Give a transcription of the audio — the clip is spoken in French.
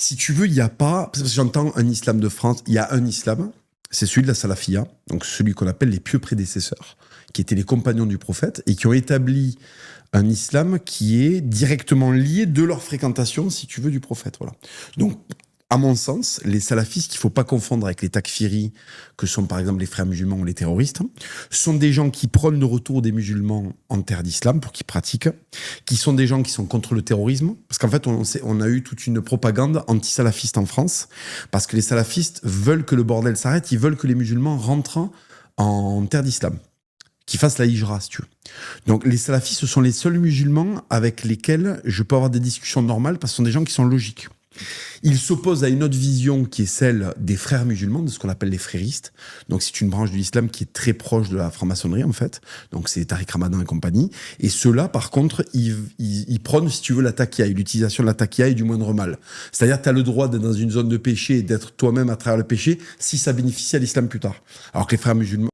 Si tu veux, il n'y a pas... Parce que j'entends un islam de France, il y a un islam, c'est celui de la salafia, donc celui qu'on appelle les pieux prédécesseurs, qui étaient les compagnons du prophète et qui ont établi un islam qui est directement lié de leur fréquentation, si tu veux, du prophète. Voilà. Donc, à mon sens, les salafistes, qu'il ne faut pas confondre avec les takfiris, que sont par exemple les frères musulmans ou les terroristes, sont des gens qui prônent le retour des musulmans en terre d'islam pour qu'ils pratiquent, qui sont des gens qui sont contre le terrorisme, parce qu'en fait, on a eu toute une propagande anti-salafiste en France, parce que les salafistes veulent que le bordel s'arrête, ils veulent que les musulmans rentrent en terre d'islam, qu'ils fassent la hijra, si tu veux. Donc les salafistes, ce sont les seuls musulmans avec lesquels je peux avoir des discussions normales, parce que ce sont des gens qui sont logiques. Ils s'opposent à une autre vision qui est celle des frères musulmans, de ce qu'on appelle les fréristes. Donc c'est une branche de l'islam qui est très proche de la franc-maçonnerie, en fait. Donc c'est Tariq Ramadan et compagnie. Et ceux-là, par contre, ils prônent, si tu veux, la taqiyya, l'utilisation de la taqiyya et du moindre mal. C'est-à-dire tu as le droit d'être dans une zone de péché et d'être toi-même à travers le péché si ça bénéficie à l'islam plus tard. Alors que les frères musulmans